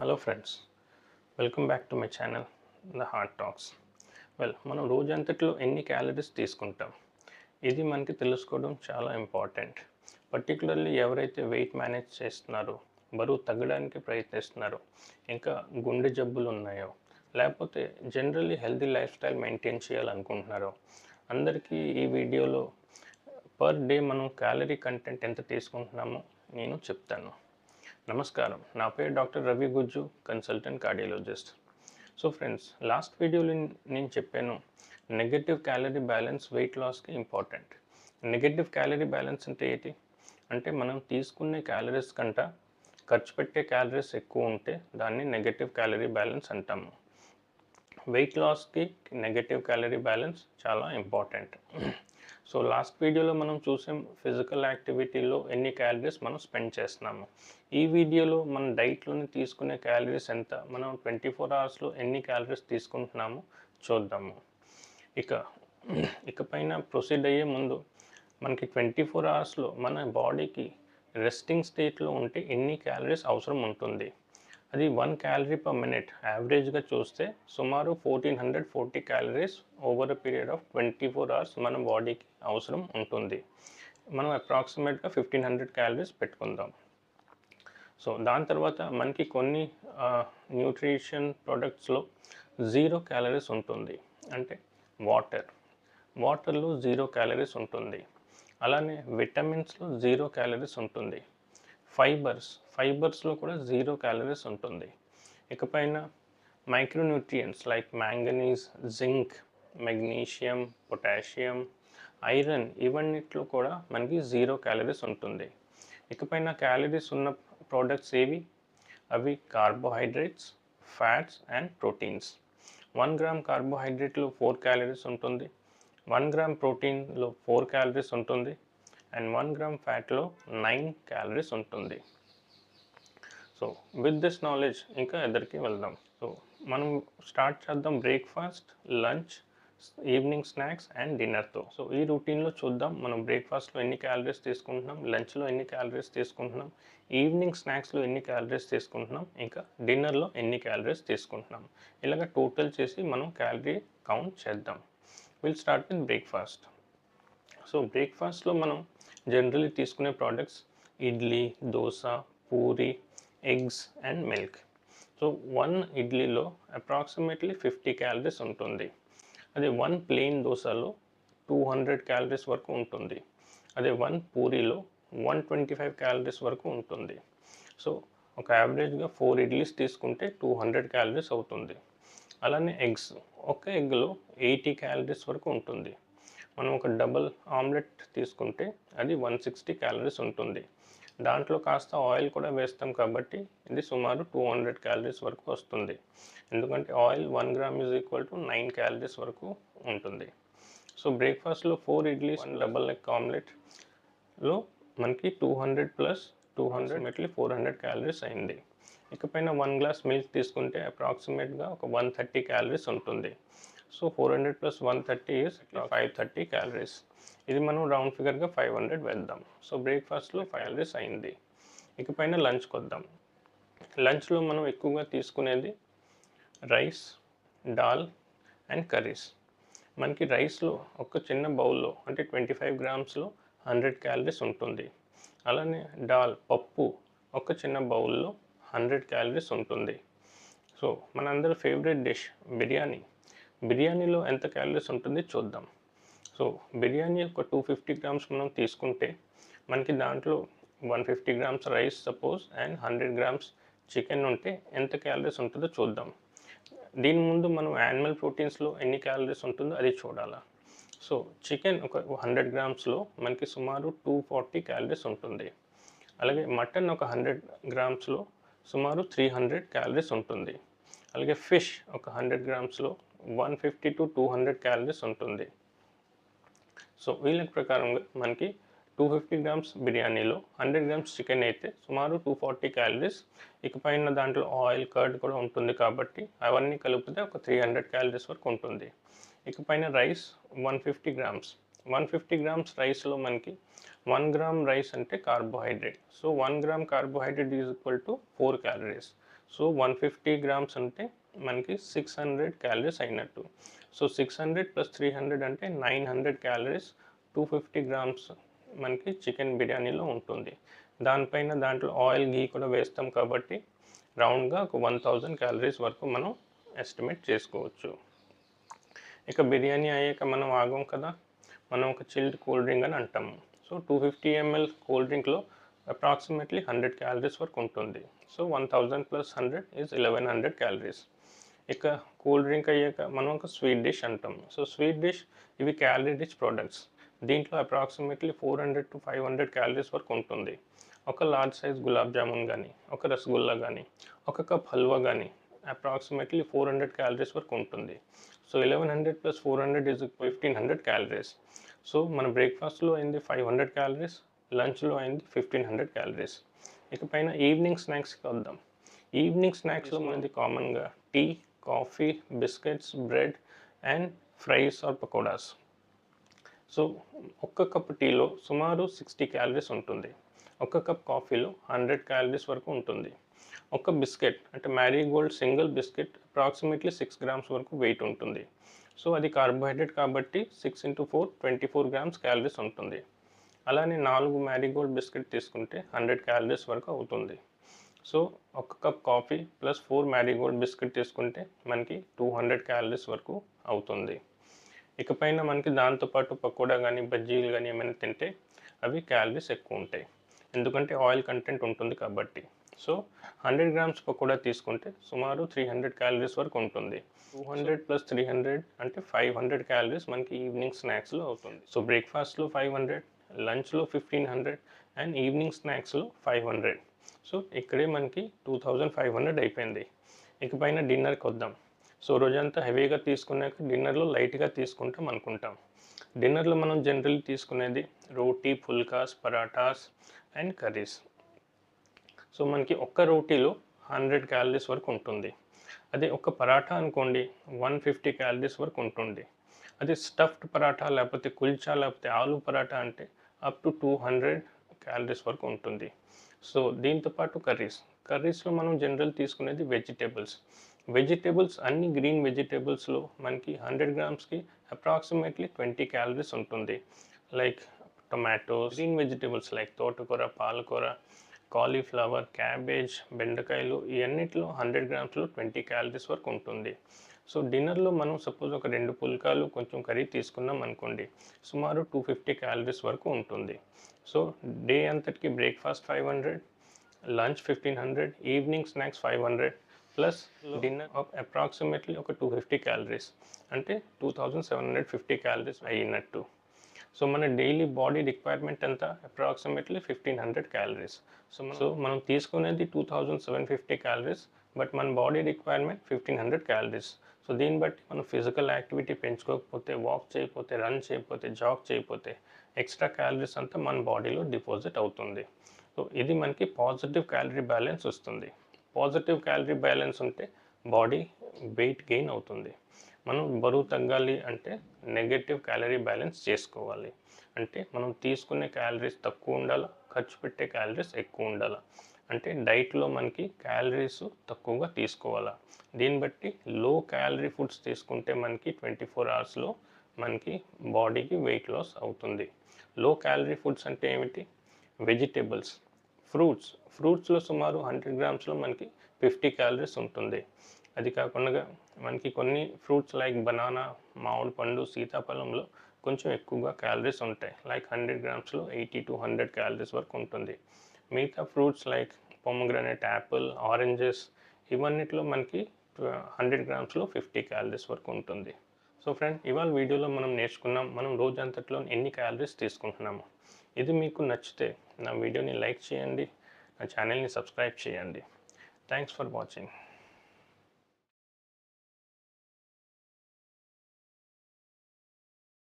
Hello friends, welcome back to my channel the heart talks. మనం రోజంతట్లో ఎన్ని calories తీసుకుంటాం, ఇది మనకి తెలుసుకోవడం చాలా ఇంపార్టెంట్. పర్టికులర్లీ ఎవరైతే వెయిట్ మేనేజ్ చేస్తున్నారో, బరువు తగ్గడానికి ప్రయత్నిస్తున్నారో, ఇంకా గుండె జబ్బులు ఉన్నాయో, లేకపోతే generally healthy life style maintain చేయాలనుకుంటున్నారో, అందరికీ ఈ వీడియోలో పర్ డే మనం క్యాలరీ కంటెంట్ ఎంత తీసుకుంటున్నామో నేను చెప్తాను. నమస్కారం, నా పేరు doctor Ravi Gujju, consultant cardiologist. So friends, last వీడియోలో నేను చెప్పాను నెగటివ్ క్యాలరీ బ్యాలెన్స్ వెయిట్ లాస్కి ఇంపార్టెంట్. నెగటివ్ క్యాలరీ బ్యాలెన్స్ అంటే ఏంటి అంటే, మనం తీసుకునే క్యాలరీస్ కంటే ఖర్చు పెట్టే క్యాలరీస్ ఎక్కువ ఉంటే దాన్ని నెగటివ్ క్యాలరీ బ్యాలెన్స్ అంటాము. వెయిట్ లాస్కి నెగటివ్ క్యాలరీ బ్యాలెన్స్ చాలా ఇంపార్టెంట్. సో లాస్ట్ వీడియోలో మనం చూసాం ఫిజికల్ యాక్టివిటీలో ఎన్ని క్యాలరీస్ మనం స్పెండ్ చేస్తున్నాము. ఈ వీడియోలో మన డైట్లోని తీసుకునే క్యాలరీస్ ఎంత, మనం 24 అవర్స్లో ఎన్ని క్యాలరీస్ తీసుకుంటున్నామో చూద్దాము. ఇకపైన ప్రొసీడ్ అయ్యే ముందు మనకి 24 అవర్స్లో మన బాడీకి రెస్టింగ్ స్టేట్లో ఉంటే ఎన్ని క్యాలరీస్ అవసరం ఉంటుంది. అది 1 క్యాలరీ పర్ మినిట్ యావరేజ్గా చూస్తే సుమారు 1440 calories over a period of 24 hours మన బాడీకి అవసరం ఉంటుంది. మనం అప్రాక్సిమేట్గా 1500 క్యాలరీస్ పెట్టుకుందాం. సో దాని తర్వాత మనకి కొన్ని న్యూట్రిషన్ ప్రోడక్ట్స్లో 0 క్యాలరీస్ ఉంటుంది. అంటే వాటర్లో 0 క్యాలరీస్ ఉంటుంది. అలానే విటమిన్స్లో 0 క్యాలరీస్ ఉంటుంది. ఫైబర్స్లో కూడా 0 క్యాలరీస్ ఉంటుంది. ఇకపైన micronutrients like manganese, zinc, magnesium, potassium, iron, ఇవన్నిట్లో కూడా మనకి 0 క్యాలరీస్ ఉంటుంది. ఇకపైన క్యాలరీస్ ఉన్న ప్రోడక్ట్స్ ఏవి? అవి carbohydrates, fats and proteins. 1 gram కార్బోహైడ్రేట్లో 4 క్యాలరీస్ ఉంటుంది, 1 గ్రామ్ ప్రోటీన్లో 4 క్యాలరీస్ ఉంటుంది, అండ్ 1 గ్రామ్ ఫ్యాట్లో 9 క్యాలరీస్ ఉంటుంది. సో విత్ దిస్ నాలెడ్జ్ ఇంకా ఎదరికి వెళ్దాం. సో మనం స్టార్ట్ చేద్దాం breakfast, lunch, evening snacks and డిన్నర్తో. సో ఈ రొటీన్లో చూద్దాం మనం బ్రేక్ఫాస్ట్లో ఎన్ని క్యాలరీస్ తీసుకుంటున్నాం, లంచ్లో ఎన్ని క్యాలరీస్ తీసుకుంటున్నాం, ఈవినింగ్ స్నాక్స్లో ఎన్ని క్యాలరీస్ తీసుకుంటున్నాం, ఇంకా డిన్నర్లో ఎన్ని క్యాలరీస్ తీసుకుంటున్నాం. ఇలాగ టోటల్ చేసి మనం క్యాలరీ కౌంట్ చేద్దాం. Will start with breakfast. So బ్రేక్ఫాస్ట్లో మనం జనరల్లీ తీసుకునే products idli, dosa, puri, eggs and milk. So 1 ఇడ్లీలో అప్రాక్సిమేట్లీ 50 క్యాలరీస్ ఉంటుంది. అదే 1 ప్లెయిన్ దోశలో 200 క్యాలరీస్ వరకు ఉంటుంది. అదే 1 పూరిలో 125 క్యాలరీస్ వరకు ఉంటుంది. సో ఒక యావరేజ్గా 4 ఇడ్లీస్ తీసుకుంటే 200 క్యాలరీస్ అవుతుంది. అలానే ఎగ్స్, ఒక ఎగ్లో 80 క్యాలరీస్ వరకు ఉంటుంది. మనం ఒక డబుల్ ఆమ్లెట్ తీసుకుంటే అది 160 క్యాలరీస్ ఉంటుంది. దాంట్లో కాస్త ఆయిల్ కూడా వేస్తాం కాబట్టి ఇది సుమారు 200 క్యాలరీస్ వరకు వస్తుంది. ఎందుకంటే oil 1 gram is equal to 9 calories వరకు ఉంటుంది. సో బ్రేక్ఫాస్ట్లో 4 ఇడ్లీస్, డబుల్ ఎగ్ ఆమ్లెట్లో మనకి 200 ప్లస్ 200 మెట్లీ 400 క్యాలరీస్ అయింది. ఇకపైన 1 గ్లాస్ మిల్క్ తీసుకుంటే అప్రాక్సిమేట్గా ఒక 130 క్యాలరీస్ ఉంటుంది. So 400 plus 130 is 530 calories. ఇది మనం రౌండ్ ఫిగర్గా 500 వేద్దాం. సో బ్రేక్ఫాస్ట్లో 5 క్యాలరీస్ అయింది. ఇకపైన లంచ్కి వద్దాం. లంచ్లో మనం ఎక్కువగా తీసుకునేది రైస్, దాల్ అండ్ కర్రీస్. మనకి రైస్లో ఒక చిన్న బౌల్లో అంటే 25 గ్రామ్స్లో 100 క్యాలరీస్ ఉంటుంది. అలానే దాల్, పప్పు, ఒక చిన్న బౌల్లో 100 క్యాలరీస్ ఉంటుంది. సో మనందరి ఫేవరెట్ డిష్ బిర్యానీలో ఎంత క్యాలరీస్ ఉంటుంది చూద్దాం. సో బిర్యానీ ఒక 250 గ్రామ్స్ మనం తీసుకుంటే మనకి దాంట్లో 150 grams rice suppose and 100 grams chicken ఉంటే ఎంత క్యాలరీస్ ఉంటుందో చూద్దాం. దీని ముందు మనం యానిమల్ ప్రోటీన్స్లో ఎన్ని క్యాలరీస్ ఉంటుందో అది చూడాలా. సో చికెన్ ఒక 100 గ్రామ్స్లో మనకి సుమారు 240 క్యాలరీస్ ఉంటుంది. అలాగే మటన్ ఒక 100 గ్రామ్స్లో సుమారు 300 క్యాలరీస్ ఉంటుంది. అలాగే ఫిష్ ఒక 100 గ్రామ్స్లో 150 to 200 క్యాలరీస్ ఉంటుంది. సో వీళ్ళ ప్రకారంగా మనకి 250 గ్రామ్స్ బిర్యానీలో 100 గ్రామ్స్ చికెన్ అయితే సుమారు 240 క్యాలరీస్. ఇకపైన దాంట్లో ఆయిల్, కర్డ్ కూడా ఉంటుంది కాబట్టి అవన్నీ కలిపితే ఒక 300 క్యాలరీస్ వరకు ఉంటుంది. ఇకపైన రైస్ 150 గ్రామ్స్. 150 గ్రామ్స్ రైస్లో మనకి 1 గ్రామ్ రైస్ అంటే carbohydrate. So 1 gram carbohydrate is equal to 4 calories. So 150 grams అంటే మనకి 600 క్యాలరీస్ అయినట్టు. సో 600 + 300 అంటే 900 క్యాలరీస్ 250 గ్రామ్స్ మనకి చికెన్ బిర్యానీలో ఉంటుంది. దానిపైన దాంట్లో ఆయిల్ గీ కూడా వేస్తాం కాబట్టి రౌండ్గా ఒక 1000 క్యాలరీస్ వరకు మనం ఎస్టిమేట్ చేసుకోవచ్చు. ఇక బిర్యానీ అయ్యాక మనం ఆగం కదా, మనం ఒక చిల్డ్ కూల్ డ్రింక్ అని అంటాము. సో 250 ml కూల్ డ్రింక్లో అప్రాక్సిమేట్లీ 100 క్యాలరీస్ వరకు ఉంటుంది. So 1000 + 100 is 1100 calories. ఇక కూల్ డ్రింక్ అయ్యాక మనం ఒక స్వీట్ డిష్ అంటాం. సో స్వీట్ డిష్ ఇవి క్యాలరీ రిచ్ ప్రోడక్ట్స్. దీంట్లో అప్రాక్సిమేట్లీ 400 to 500 క్యాలరీస్ వరకు ఉంటుంది. ఒక లార్జ్ సైజ్ గులాబ్ జామున్ కానీ, ఒక రసగుల్లా కానీ, ఒక కప్ హల్వా కానీ అప్రాక్సిమేట్లీ 400 క్యాలరీస్ వరకు ఉంటుంది. So 1100 + 400 is 1500 calories. సో మన బ్రేక్ఫాస్ట్లో అయింది 500 క్యాలరీస్, లంచ్లో అయింది 1500 క్యాలరీస్. ఇకపైన ఈవినింగ్ స్నాక్స్కి వద్దాం. ఈవినింగ్ స్నాక్స్లో మనది కామన్గా tea, coffee, biscuits, bread and fries or pakodas. So ఒక్క కప్ టీలో సుమారు 60 క్యాలరీస్ ఉంటుంది. ఒక కప్ కాఫీలో 100 క్యాలరీస్ వరకు ఉంటుంది. ఒక బిస్కెట్ అంటే Marie Gold single biscuit approximately 6 grams వరకు వెయిట్ ఉంటుంది. సో అది కార్బోహైడ్రేట్ కాబట్టి 6 × 4 24 గ్రామ్స్ క్యాలరీస్ ఉంటుంది. అలానే 4 మ్యారీగోల్డ్ బిస్కెట్ తీసుకుంటే 100 క్యాలరీస్ వరకు అవుతుంది. సో ఒక కప్ కాఫీ + 4 మ్యారీగోల్డ్ బిస్కెట్ తీసుకుంటే మనకి 200 క్యాలరీస్ వరకు అవుతుంది. ఇకపైన మనకి దాంతోపాటు పకోడా కానీ, బజ్జీలు కానీ ఏమైనా తింటే అవి క్యాలరీస్ ఎక్కువ ఉంటాయి, ఎందుకంటే ఆయిల్ కంటెంట్ ఉంటుంది కాబట్టి. సో 100 గ్రామ్స్ పకోడా తీసుకుంటే సుమారు 300 క్యాలరీస్ వరకు ఉంటుంది. 200 + 300 అంటే 500 క్యాలరీస్ మనకి ఈవినింగ్ స్నాక్స్లో అవుతుంది. సో బ్రేక్ఫాస్ట్లో 500, లంచ్లో 1500 అండ్ ఈవినింగ్ స్నాక్స్లో 500. సో ఇక్కడే మనకి 2500 అయిపోయింది. ఇకపైన డిన్నర్కి వద్దాం. సో రోజంతా హెవీగా తీసుకున్నాక డిన్నర్లో లైట్గా తీసుకుంటాం అనుకుంటాం. డిన్నర్లో మనం జనరల్లీ తీసుకునేది roti, phulkas, parathas and curries. So మనకి ఒక్క రోటీలో 100 క్యాలరీస్ వరకు ఉంటుంది. అదే ఒక పరాఠా అనుకోండి 150 క్యాలరీస్ వరకు ఉంటుంది. అదే స్టఫ్డ్ పరాఠా లేకపోతే కుల్చా లేకపోతే ఆలు పరాఠా అంటే అప్ టు 200 క్యాలరీస్ వరకు ఉంటుంది. సో దీంతోపాటు కర్రీస్లో మనం జనరల్ తీసుకునేది వెజిటేబుల్స్ అన్ని గ్రీన్ వెజిటేబుల్స్లో మనకి 100 గ్రామ్స్కి అప్రాక్సిమేట్లీ 20 క్యాలరీస్ ఉంటుంది. Like tomatoes, green vegetables like తోటకూర, పాలకూర, కాలీఫ్లవర్, క్యాబేజ్, బెండకాయలు ఇవన్నిటిలో 100 గ్రామ్స్లో 20 క్యాలరీస్ వరకు ఉంటుంది. సో డిన్నర్లో మనం సపోజ్ ఒక 2 పుల్కాలు కొంచెం కర్రీ తీసుకున్నాం అనుకోండి, సుమారు 250 క్యాలరీస్ వరకు ఉంటుంది. సో డే అంతటికి breakfast 500, lunch 1500, evening snacks 500 plus dinner approximately ఒక 250 క్యాలరీస్ అంటే 2750 క్యాలరీస్ అయినట్టు. సో మన డైలీ బాడీ రిక్వైర్మెంట్ ఎంత అప్రాక్సిమేట్లీ 1500 క్యాలరీస్. సో మనం తీసుకునేది 2750 క్యాలరీస్, బట్ మన బాడీ రిక్వైర్మెంట్ 1500 క్యాలరీస్. సో దీన్ని బట్టి మనం ఫిజికల్ యాక్టివిటీ పెంచుకోకపోతే, వాక్ చేయకపోతే, రన్ చేయకపోతే, జాగ్ చేయకపోతే ఎక్స్ట్రా క్యాలరీస్ అంతా మన బాడీలో డిపాజిట్ అవుతుంది. సో ఇది మనకి పాజిటివ్ క్యాలరీ బ్యాలెన్స్ వస్తుంది. పాజిటివ్ క్యాలరీ బ్యాలెన్స్ ఉంటే బాడీ వెయిట్ గెయిన్ అవుతుంది. మనం బరువు తగ్గాలి అంటే నెగటివ్ క్యాలరీ బ్యాలెన్స్ చేసుకోవాలి. అంటే మనం తీసుకునే క్యాలరీస్ తక్కువ ఉండాలా, ఖర్చు పెట్టే క్యాలరీస్ ఎక్కువ ఉండాలా. అంటే డైట్లో మనకి క్యాలరీస్ తక్కువగా తీసుకోవాలా. దీన్ని బట్టి లో క్యాలరీ ఫుడ్స్ తీసుకుంటే మనకి 24 అవర్స్లో మనకి బాడీకి వెయిట్ లాస్ అవుతుంది. లో క్యాలరీ ఫుడ్స్ అంటే ఏమిటి? వెజిటేబుల్స్, ఫ్రూట్స్లో సుమారు 100 గ్రామ్స్లో మనకి 50 క్యాలరీస్ ఉంటుంది. అది కాకుండా మనకి కొన్ని ఫ్రూట్స్ లైక్ బనానా, మామిడి పండు, సీతాఫలంలో కొంచెం ఎక్కువగా క్యాలరీస్ ఉంటాయి. లైక్ 100 గ్రామ్స్లో 80 to 100 క్యాలరీస్ వరకు ఉంటుంది. మిగతా fruits like pomegranate, Apple, oranges ఇవన్నిటిలో మనకి 100 గ్రామ్స్లో 50 క్యాలరీస్ వరకు ఉంటుంది. సో ఫ్రెండ్, ఇవాళ వీడియోలో మనం నేర్చుకున్నాం మనం రోజంతట్లో ఎన్ని క్యాలరీస్ తీసుకుంటున్నాము. ఇది మీకు నచ్చితే నా వీడియోని లైక్ చేయండి, నా ఛానల్ని సబ్స్క్రైబ్ చేయండి. Thanks for watching.